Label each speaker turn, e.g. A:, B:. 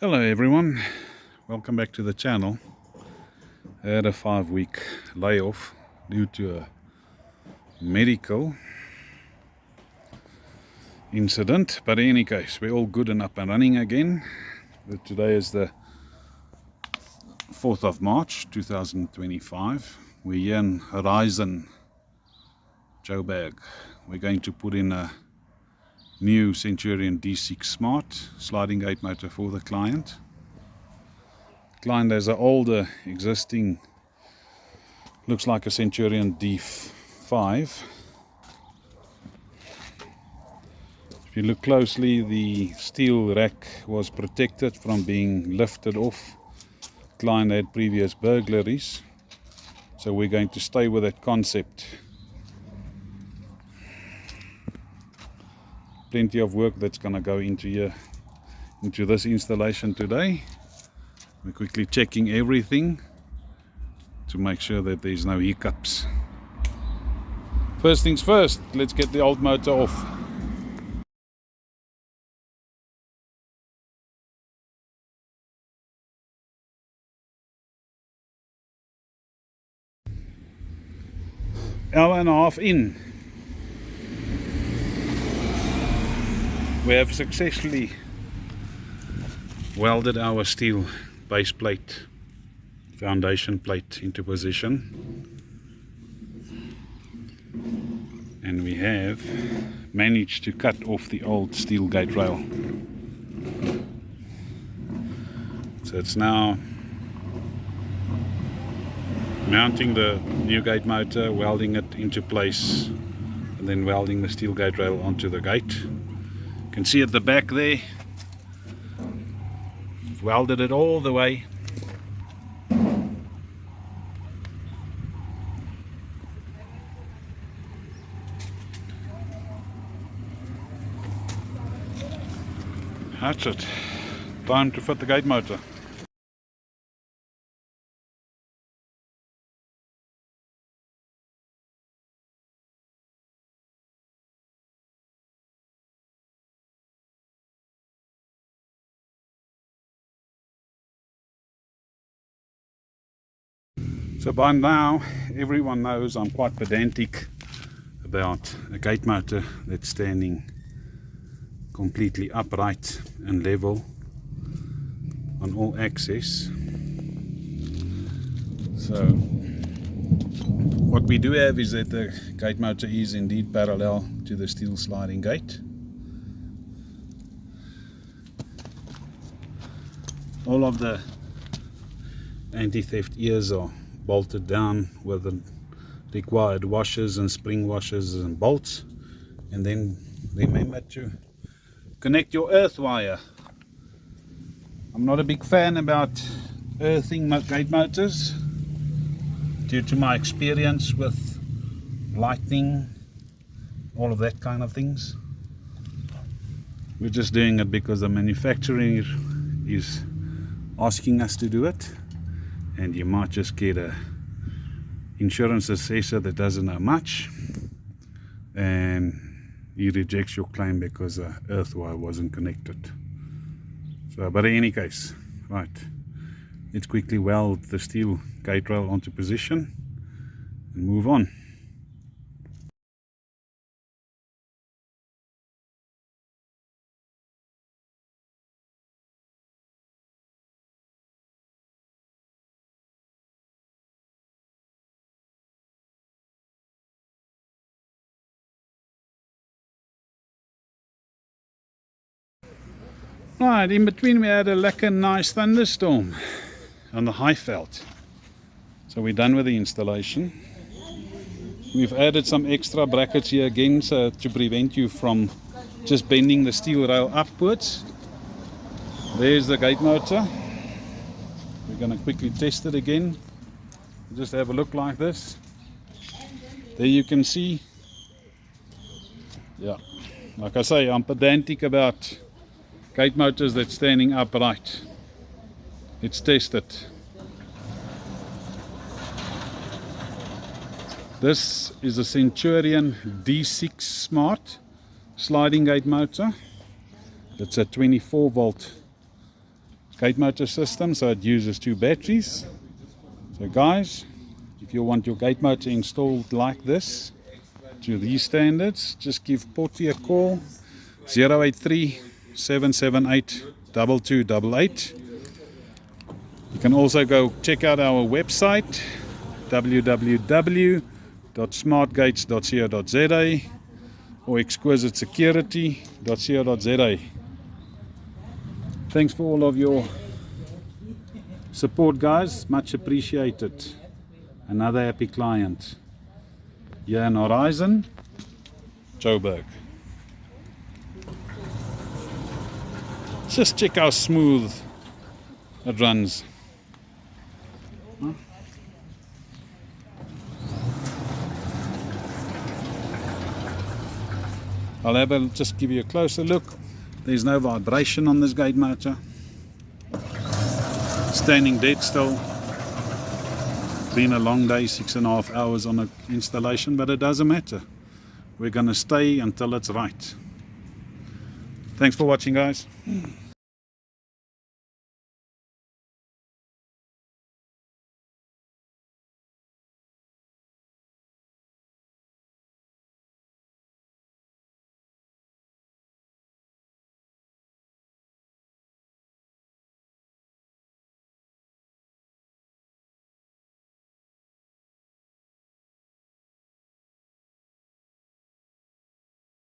A: Hello everyone, welcome back to the channel. I had a 5-week layoff due to a medical incident, but in any case we're all good and up and running again. Today is the 4th of March 2025. We're here in Horison, Joburg. We're going to put in a new Centurion D6 Smart Sliding gate motor for the client. Client has an older existing, looks like a Centurion D5. If you look closely, the steel rack was protected from being lifted off. Client had previous burglaries, so we're going to stay with that concept. Plenty of work that's going to go into this installation today. We're quickly checking everything to make sure that there's no hiccups. First things first, let's get the old motor off. Hour and a half in, we have successfully welded our steel base plate, foundation plate into position, and we have managed to cut off the old steel gate rail. So it's now mounting the new gate motor, welding it into place, and then welding the steel gate rail onto the gate. You can see at the back there, we've welded it all the way. That's it. Time to fit the gate motor. So by now everyone knows I'm quite pedantic about a gate motor that's standing completely upright and level on all axes. So what we do have is that the gate motor is indeed parallel to the steel sliding gate. All of the anti-theft ears are bolted down with the required washers and spring washers and bolts, and then remember to connect your earth wire. I'm not a big fan about earthing gate motors due to my experience with lightning, all of that kind of things. We're just doing it because the manufacturer is asking us to do it, and you might just get a insurance assessor that doesn't know much, and he rejects your claim because the earth wire wasn't connected. So, but in any case, right, let's quickly weld the steel gate rail onto position and move on. Right, in between we had a lekker nice thunderstorm on the Highveld. So we're done with the installation. We've added some extra brackets here again, so to prevent you from just bending the steel rail upwards. There's the gate motor. We're going to quickly test it again. Just have a look like this. There you can see. Yeah, like I say, I'm pedantic about gate motors that's standing upright. Let's test it. This is a Centurion D6 Smart Sliding gate motor. It's a 24 volt gate motor system, so it uses 2 batteries. So guys, if you want your gate motor installed like this to these standards, just give Pottie a call, 083 778 2288. You can also go check out our website, www.smartgates.co.za or exquisitesecurity.co.za. Thanks for all of your support, guys, much appreciated. Another happy client here in Horison, Joburg. Just check how smooth it runs. I'll just give you a closer look. There's no vibration on this gate motor. Standing dead still. Been a long day, 6.5 hours on an installation, but it doesn't matter. We're going to stay until it's right. Thanks for watching, guys.